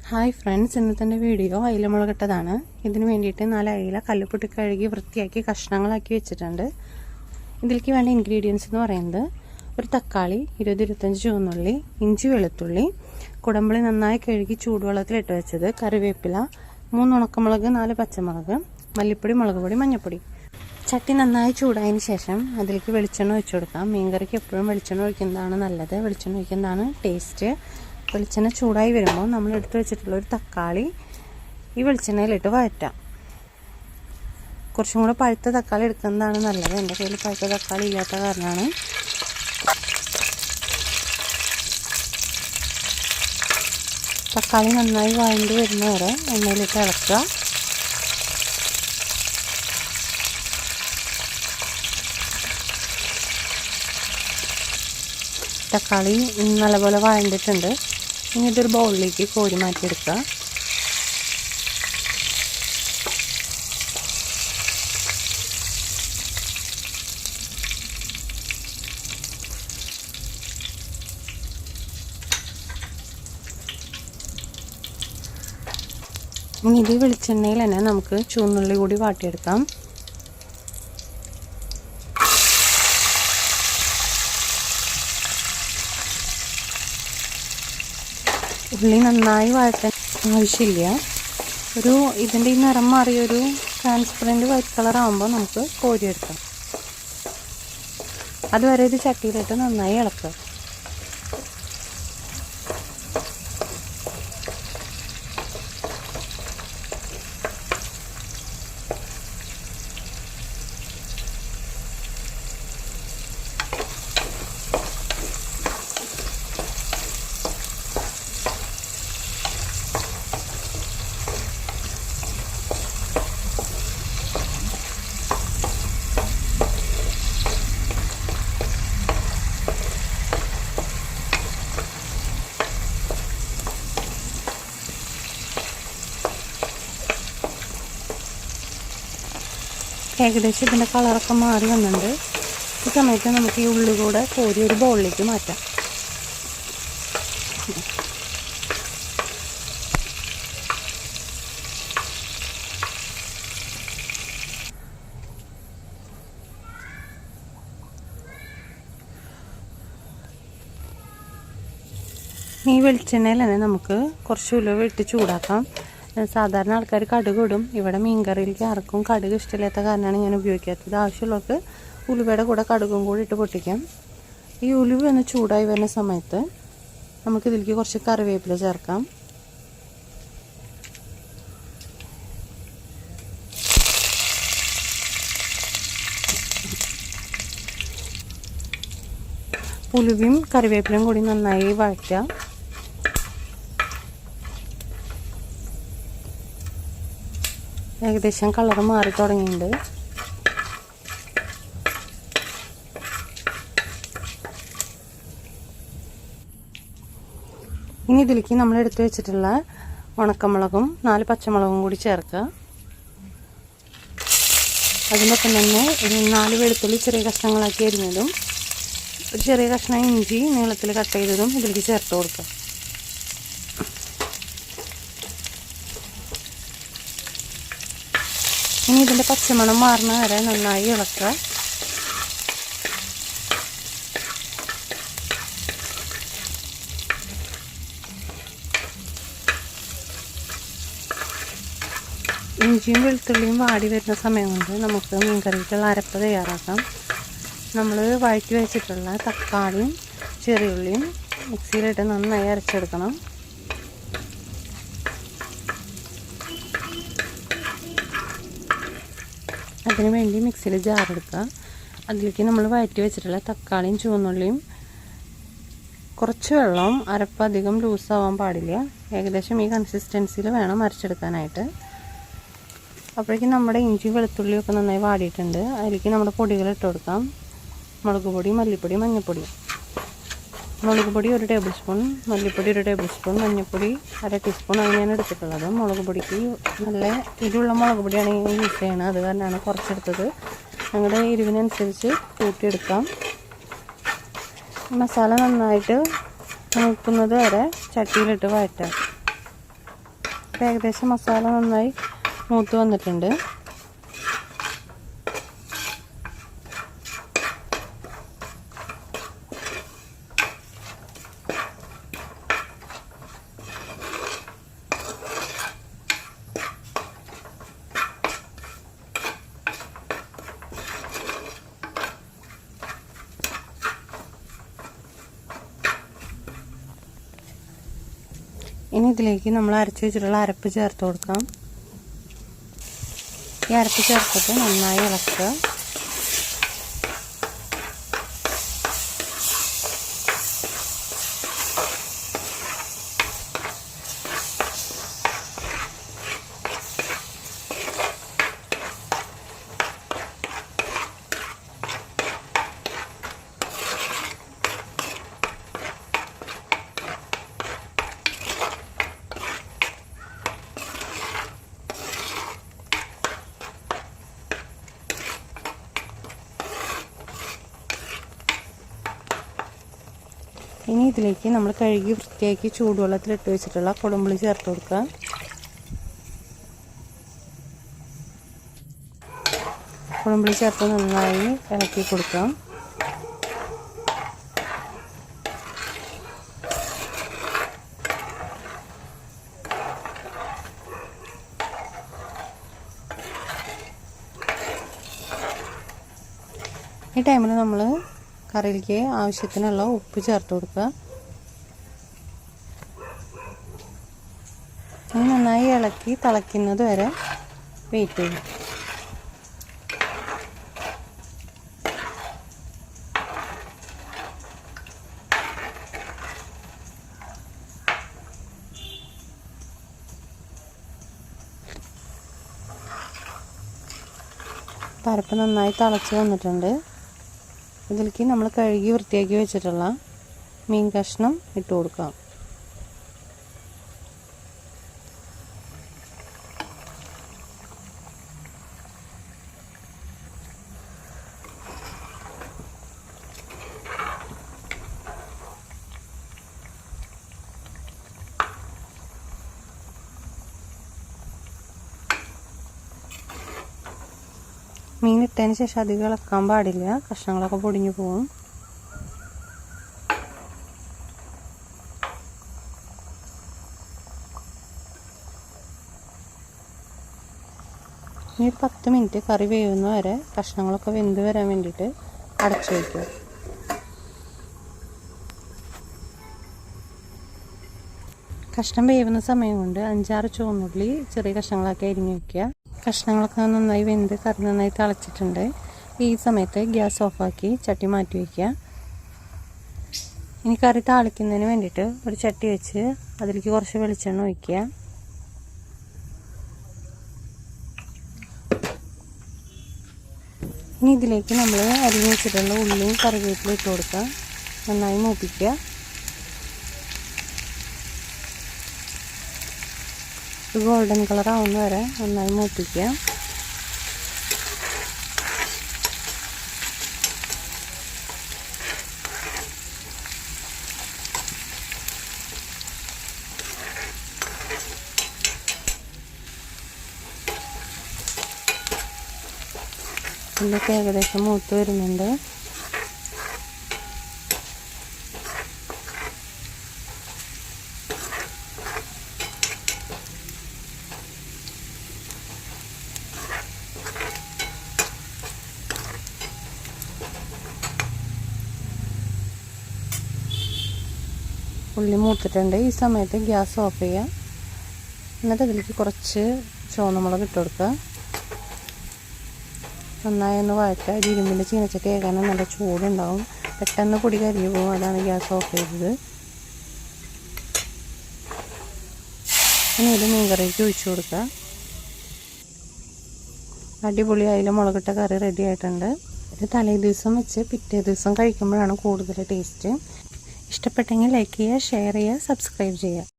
Hi friends, ഇന്നത്തെ video അയില മുളകിട്ടതാണ്. ഇതിന് വേണ്ടിയിട്ട് 4 അയില കല്ലുപൊട്ടി കഴുകി വൃത്തിയാക്കി കഷ്ണങ്ങളാക്കി വെച്ചിട്ടുണ്ട്. ഇതിലേക്ക് വേണ്ട ഇൻഗ്രീഡിയൻസ് എന്ന് പറയുന്നത് ഒരു തക്കാളി, 20-25 ചുവന്നുള്ളി, ഇഞ്ചി, വെളുത്തുള്ളി, കുടമ്പുളി നന്നായി കഴുകി ചൂടുവെള്ളത്തിലിട്ട് വെച്ചത്, കറിവേപ്പില, 3 ഉണക്കമുളക്, 4 പച്ചമുളക്, മല്ലിപ്പൊടി, മുളക് പൊടി, മഞ്ഞൾപ്പൊടി. ചട്ടി നന്നായി ചൂടായതിന് ശേഷം അതിലേക്ക് വെളിച്ചെണ്ണ ഒഴിച്ചു കൊടുക്കാം. മീൻകറിക്ക് എപ്പോഴും വെളിച്ചെണ്ണ ഒഴിക്കുന്നതാണ് നല്ലത്, വെളിച്ചെണ്ണ ഒഴിക്കുന്നതാണ് ടേസ്റ്റ്. വെളിച്ചെണ്ണ ചൂടായി വരുമ്പോൾ നമ്മൾ എടുത്ത് വെച്ചിട്ടുള്ള ഒരു തക്കാളി ഈ വെളിച്ചെണ്ണയിലിട്ട് വഴറ്റാം. കുറച്ചും കൂടെ പഴുത്ത തക്കാളി എടുക്കുന്നതാണ് നല്ലത്. എൻ്റെ കയ്യിൽ പഴുത്ത തക്കാളി ഇല്ലാത്ത കാരണമാണ്. തക്കാളി നന്നായി വഴണ്ടി വരുന്നവരെ എണ്ണയിലിട്ട് ഇളക്കുക. തക്കാളി നല്ലപോലെ വഴണ്ടിട്ടുണ്ട്. ഇനി ഇതൊരു ബൗളിലേക്ക് കോരി മാറ്റിയെടുക്കുക. ഇനി ഇത് വെളിച്ചെണ്ണയിൽ തന്നെ നമുക്ക് ചുവന്നുള്ളി കൂടി വാട്ടിയെടുക്കാം. ഉള്ളി നന്നായി വഴറ്റാൻ ആവശ്യമില്ല. ഇതിൻ്റെ ഈ നിറം മാറിയൊരു ട്രാൻസ്പെറൻറ്റ് വൈറ്റ് കളർ ആകുമ്പോൾ നമുക്ക് കോരിയെടുക്കാം. അതുവരെ ഇത് ചട്ടിയിലിട്ട് നന്നായി ഇളക്കുക. ഏകദേശം ഇതിൻ്റെ കളറൊക്കെ മാറി വന്നിട്ടുണ്ട്. ഈ സമയത്ത് നമുക്ക് ഈ ഉള്ളി കൂടെ കോരി ഒരു ബൗളിലേക്ക് മാറ്റാം. ഈ വെളിച്ചെണ്ണയിൽ തന്നെ നമുക്ക് കുറച്ച് ഉലുവ ഇട്ട് ചൂടാക്കാം. സാധാരണ ആൾക്കാർ കടുക് ഇടും. ഇവിടെ മീൻകറിയിലേക്ക് ആർക്കും കടുക് ഇഷ്ടമില്ലാത്ത കാരണമാണ് ഞാൻ ഉപയോഗിക്കാത്തത്. ആവശ്യമുള്ളവർക്ക് ഉലുവയുടെ കൂടെ കടുകും കൂടി ഇട്ട് പൊട്ടിക്കാം. ഈ ഉലുവ ഒന്ന് ചൂടായി വരുന്ന സമയത്ത് നമുക്കിതിലേക്ക് കുറച്ച് കറിവേപ്പില ചേർക്കാം. ഉലുവയും കറിവേപ്പിലയും കൂടി നന്നായി വഴറ്റാം. ഏകദേശം കളർ മാറി തുടങ്ങിയിട്ടുണ്ട്. ഇനി ഇതിലേക്ക് നമ്മൾ എടുത്തു വെച്ചിട്ടുള്ള ഉണക്കമുളകും 4 പച്ചമുളകും കൂടി ചേർക്കുക. അതിനൊപ്പം തന്നെ 4 വെളുത്തുള്ളി ചെറിയ കഷ്ണങ്ങളാക്കി അരിഞ്ഞതും ഒരു ചെറിയ കഷ്ണം ഇഞ്ചി നീളത്തിൽ കട്ട് ചെയ്തതും ഇതിലേക്ക് ചേർത്ത് കൊടുക്കുക. ഇനി ഇതിൻ്റെ പച്ചമണം മാറുന്ന വരെ നന്നായി ഇളക്കുക. ഇഞ്ചിയും വെളുത്തുള്ളിയും വാടി വരുന്ന സമയം കൊണ്ട് നമുക്ക് മീൻകറിക്കുള്ള അരപ്പ് തയ്യാറാക്കാം. നമ്മൾ വഴറ്റി വെച്ചിട്ടുള്ള തക്കാളിയും ചെറിയുള്ളിയും മിക്സിയിലിട്ട് നന്നായി അരച്ചെടുക്കണം. അതിന് വേണ്ടി മിക്സിയിൽ ജാറെടുക്കുക. അതിലേക്ക് നമ്മൾ വഴറ്റി വെച്ചിട്ടുള്ള തക്കാളിയും ചുവന്നുള്ളിയും, കുറച്ച് വെള്ളവും, അരപ്പ് അധികം ലൂസാവാൻ പാടില്ല. ഏകദേശം ഈ കൺസിസ്റ്റൻസിയിൽ വേണം അരച്ചെടുക്കാനായിട്ട്. അപ്പോഴേക്കും നമ്മുടെ ഇഞ്ചി വെളുത്തുള്ളിയും ഒക്കെ നന്നായി വാടിയിട്ടുണ്ട്. അതിലേക്ക് നമ്മുടെ പൊടികൾ ഇട്ട് കൊടുക്കാം. മുളക് പൊടി, മല്ലിപ്പൊടി, മഞ്ഞൾപ്പൊടി. മുളക് പൊടി 1 ടേബിൾ സ്പൂൺ, മല്ലിപ്പൊടി 1 ടേബിൾ സ്പൂൺ, മഞ്ഞൾപ്പൊടി 1/2 ടീസ്പൂൺ ആണ് ഞാൻ എടുത്തിട്ടുള്ളത്. മുളക് പൊടിക്ക് നല്ല എരിവുള്ള മുളക് പൊടിയാണ് യൂസ് ചെയ്യുന്നത്, അത് കാരണമാണ് കുറച്ചെടുത്തത്. ഞങ്ങളുടെ എരിവിനനുസരിച്ച് കൂട്ടിയെടുക്കാം. മസാല നന്നായിട്ട് മൂക്കുന്നത് വരെ ചട്ടിയിലിട്ട് വഴറ്റാം. ഏകദേശം മസാല നന്നായി മൂത്ത് വന്നിട്ടുണ്ട്. ഇനി ഇതിലേക്ക് നമ്മൾ അരച്ച് വെച്ചിട്ടുള്ള അരപ്പ് ചേർത്ത് കൊടുക്കാം. ഈ അരപ്പ് ചേർത്തിട്ട് നന്നായി ഇളക്കുക. ഇനി ഇതിലേക്ക് നമ്മൾ കഴുകി വൃത്തിയാക്കി ചൂടുവെള്ളത്തിലിട്ട് വെച്ചിട്ടുള്ള കുടംപുളി ചേർത്ത് കൊടുക്കുക. കുടംപുളി ചേർത്ത് നന്നായി ഇളക്കി കൊടുക്കാം. ഈ ടൈമിൽ നമ്മൾ കറിയിലേക്ക് ആവശ്യത്തിനുള്ള ഉപ്പ് ചേർത്ത് കൊടുക്കുക. ഇനി നന്നായി ഇളക്കി തിളയ്ക്കുന്നത് വരെ വെയിറ്റ് ചെയ്യും. പരിപ്പ് നന്നായി തിളച്ച് വന്നിട്ടുണ്ട്. ഇതിലേക്ക് നമ്മൾ കഴുകി വൃത്തിയാക്കി വെച്ചിട്ടുള്ള മീൻ കഷ്ണം ഇട്ട് കൊടുക്കാം. മീൻ ഇട്ടതിന് ശേഷം അധികം ഇളക്കാൻ പാടില്ല, കഷ്ണങ്ങളൊക്കെ പൊടിഞ്ഞു പോകും. ഇനി 10 മിനിറ്റ് കറി വേവുന്ന വരെ കഷ്ണങ്ങളൊക്കെ വെന്ത് വരാൻ വേണ്ടിയിട്ട് അടച്ചു വയ്ക്കുക. കഷ്ണം വേവുന്ന സമയം കൊണ്ട് 5-6 ചുവന്നുള്ളി ചെറിയ കഷ്ണങ്ങളാക്കി അരിഞ്ഞു വയ്ക്കുക. കഷ്ണങ്ങളൊക്കെ നന്നായി വെന്ത് കറി നന്നായി തിളച്ചിട്ടുണ്ട്. ഈ സമയത്ത് ഗ്യാസ് ഓഫാക്കി ചട്ടി മാറ്റി വയ്ക്കുക. ഇനി കറി താളിക്കുന്നതിന് വേണ്ടിയിട്ട് ഒരു ചട്ടി വെച്ച് അതിലേക്ക് കുറച്ച് വെളിച്ചെണ്ണ ഒഴിക്കുക. ഇനി ഇതിലേക്ക് നമ്മൾ അരിഞ്ഞ് വെച്ചിട്ടുള്ള ഉള്ളിയും കറിവേപ്പിലും ഇട്ട് കൊടുക്കുക. നന്നായി മൂപ്പിക്കുക. ഗോൾഡൻ കളർ ആവുന്ന വരെ നന്നായി മൂപ്പിക്കുക. ഇതിലൊക്കെ ഏകദേശം മൂത്ത് വരുന്നുണ്ട്. ഉള്ളി മൂത്തിട്ടുണ്ട്. ഈ സമയത്ത് ഗ്യാസ് ഓഫ് ചെയ്യുക. എന്നിട്ട് അതിലേക്ക് കുറച്ച് ചുവന്നമുളക് ഇട്ട് കൊടുക്കുക. നന്നായി ഒന്ന് വഴറ്റുക. ഇരുമ്പിൻ്റെ ചീനച്ചട്ടി കേൾക്കാനും നല്ല ചൂടുണ്ടാവും, പെട്ടെന്ന് പൊടി കരിഞ്ഞു പോകും. അതാണ് ഗ്യാസ് ഓഫ് ചെയ്തത്. ഇനി ഇത് മീൻകറിക്ക് ഒഴിച്ചു കൊടുക്കുക. അടിപൊളിയായാലും മുളകിട്ട കറി റെഡി ആയിട്ടുണ്ട്. ഇത് തലേ ദിവസം വെച്ച് പിറ്റേ ദിവസം കഴിക്കുമ്പോഴാണ് കൂടുതൽ ടേസ്റ്റ്. ഇഷ്ടപ്പെട്ടെങ്കിൽ ലൈക്ക് ചെയ്യുക, ഷെയർ ചെയ്യുക, സബ്സ്ക്രൈബ് ചെയ്യുക.